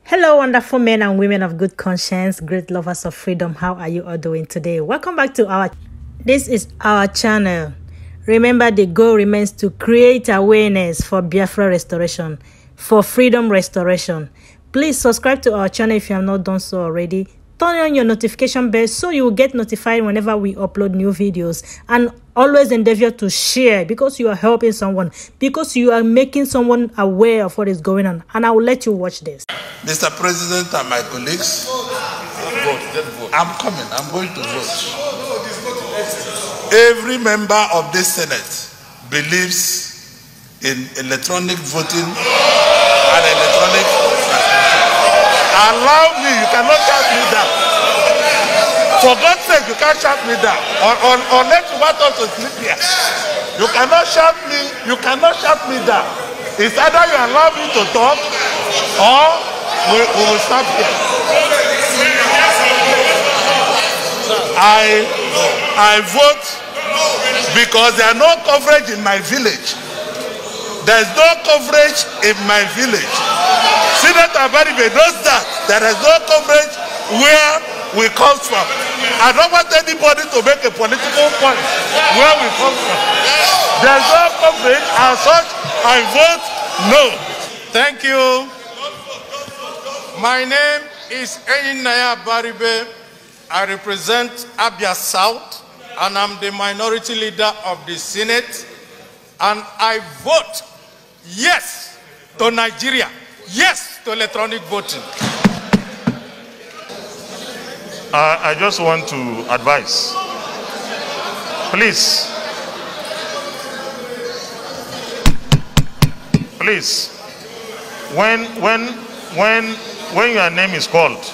Hello, wonderful men and women of good conscience, great lovers of freedom. How are you all doing today? Welcome back to this is our channel. Remember, the goal remains to create awareness for Biafra restoration, for freedom restoration. Please subscribe to our channel if you have not done so already. Turn on your notification bell so you will get notified whenever we upload new videos. And always endeavor to share, because you are helping someone, because you are making someone aware of what is going on. And I will let you watch this. Mr. President and my colleagues, I'm coming. I'm going to vote. Every member of this Senate believes in electronic voting and electronic transmission. Allow me, you cannot shout me down. For God's sake, you can't shout me down. Unless you want us to sleep here. You cannot shout me, you cannot shout me down. It's either you allow me to talk or we will stop here. I vote because there are no coverage in my village. There is no coverage in my village. Senator Baribe knows that there is no coverage where we come from. I don't want anybody to make a political point where we come from. There is no coverage, as such I vote no. Thank you. My name is Enyinaya Baribe. I represent Abia South, and I'm the minority leader of the Senate. And I vote yes to Nigeria, yes to electronic voting. I just want to advise, please, when your name is called,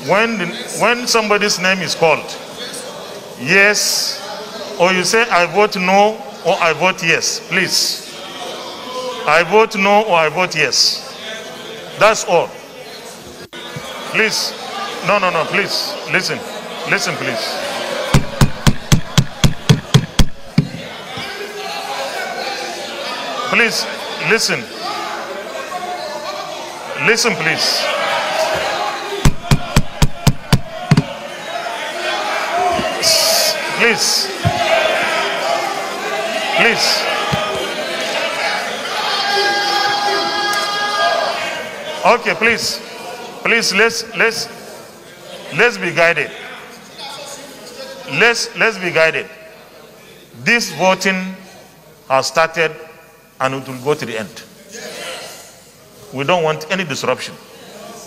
when somebody's name is called, yes, or you say I vote no or I vote yes, please. I vote no or I vote yes. That's all. Please. No, please. Listen, please. Please, listen. Listen, please. Please. Okay, please, let's be guided. Let's be guided. This voting has started and it will go to the end. We don't want any disruption.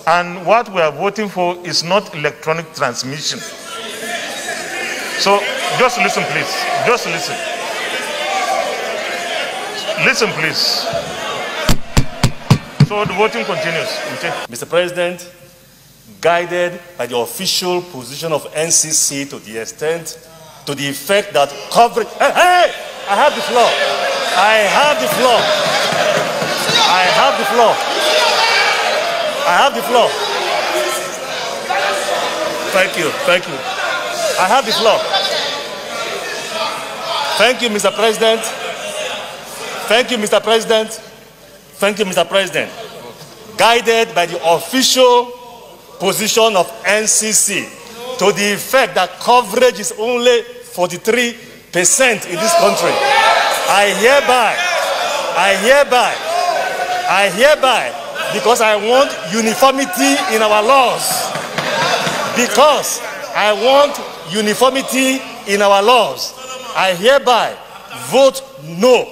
And what we are voting for is not electronic transmission. So just listen, please. Just listen. Listen, please. So the voting continues. Mr. President, guided by the official position of NCC to the extent, to the effect that coverage... Hey! I have the floor. I have the floor. I have the floor. I have the floor. Thank you. I have the floor. Thank you, Mr. President. Thank you, Mr. President. Thank you, Mr. President. Guided by the official position of NCC to the effect that coverage is only 43% in this country, I hereby, because I want uniformity in our laws, because I want uniformity in our laws, I hereby vote no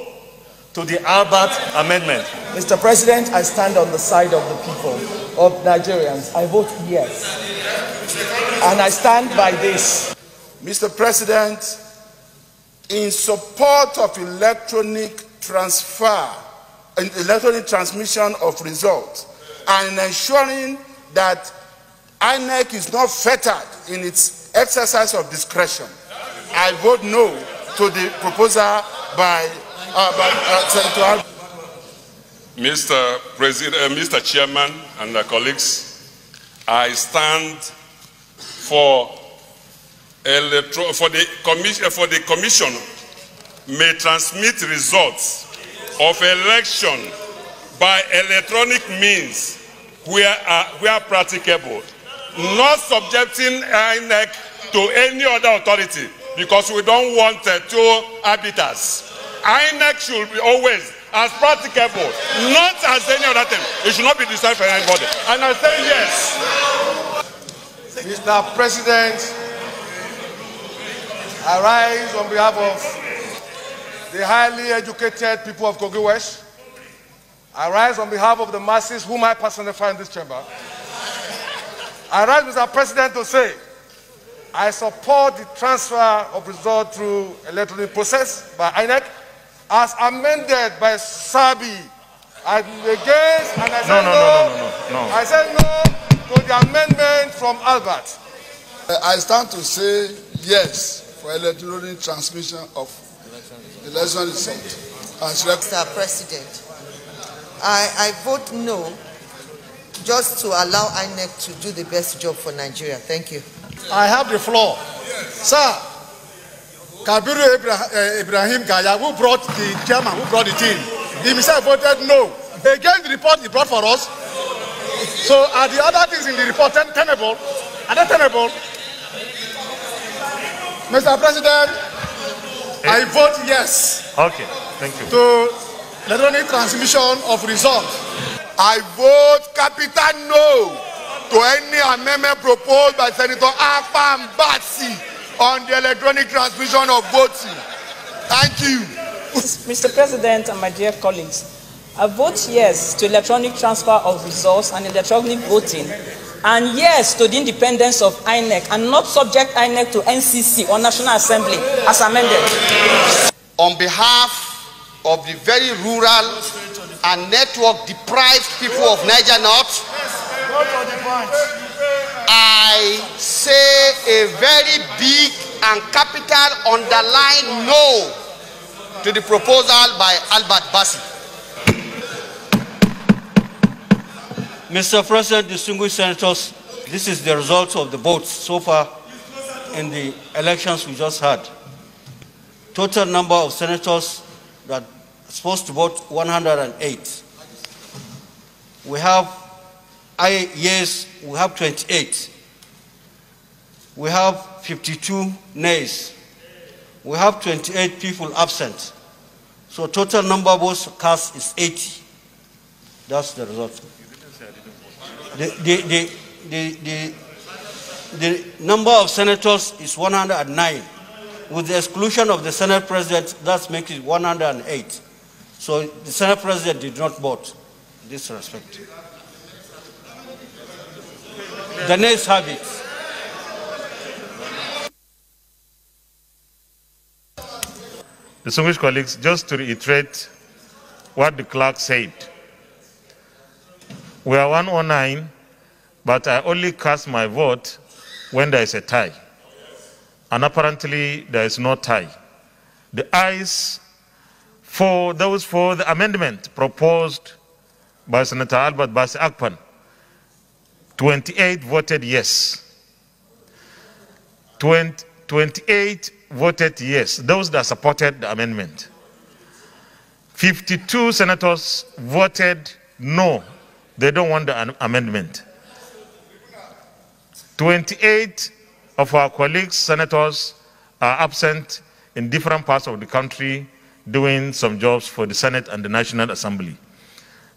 to the Albert Amendment. Mr. President, I stand on the side of the people, of Nigerians. I vote yes. And I stand by this. Mr. President, in support of electronic transmission of results, and ensuring that INEC is not fettered in its exercise of discretion, I vote no to the proposal by Senator. Mr. President, Mr. Chairman and colleagues, I stand for the commission may transmit results of election by electronic means where practicable, not subjecting INEC to any other authority, because we don't want two arbiters. INEC should be always as practicable, not as any other thing. It should not be decided for anybody. And I say yes. Mr. President, I rise on behalf of the highly educated people of Kogi West. I rise on behalf of the masses whom I personify in this chamber. I rise, Mr. President, to say I support the transfer of results through electronic process by INEC as amended by Sabi. I against and I said no. I said no to the amendment from Albert. I stand to say yes for electronic transmission of election result. Mr. President, I vote no, just to allow INEC to do the best job for Nigeria. Thank you. I have the floor. Sir, Kabiru Ibrahim Gaya, who brought the chairman, who brought the team, he himself voted no. Against the report he brought for us. So are the other things in the report tenable? Are they tenable? Mr. President, I vote yes. Okay, thank you. To electronic transmission of results. I vote capital no to any amendment proposed by Senator Afam Batsi on the electronic transmission of voting. Thank you. Mr. President and my dear colleagues, I vote yes to electronic transfer of results and electronic voting, and yes to the independence of INEC, and not subject INEC to NCC or National Assembly as amended. On behalf of the very rural and network deprived people of Niger North, I say a very big and capital underline no to the proposal by Albert Bassi. Mr. President, distinguished senators, this is the result of the votes so far in the elections we just had. Total number of senators that are supposed to vote, 108. We have yes, we have 28. We have 52 nays. We have 28 people absent. So total number of votes cast is 80. That's the result. The number of senators is 109. With the exclusion of the Senate President, that makes it 108. So the Senate President did not vote in this respect. The nays have it. Distinguished colleagues, just to reiterate what the clerk said. We are 109, but I only cast my vote when there is a tie. And apparently there is no tie. The ayes for those for the amendment proposed by Senator Albert Bassi Akpan, 28 voted yes. 28 voted yes, those that supported the amendment. 52 senators voted no, they don't want the amendment. 28 of our colleagues, senators, are absent in different parts of the country doing some jobs for the Senate and the National Assembly.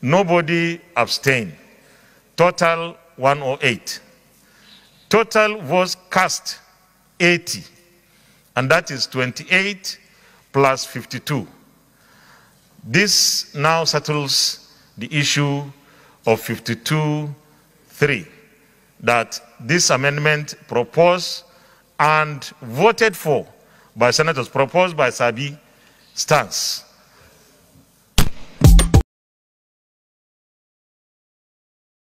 Nobody abstained. Total 108. Total votes cast 80. And that is 28 plus 52. This now settles the issue of 52-3, that this amendment proposed and voted for by senators, proposed by Sabi, stands.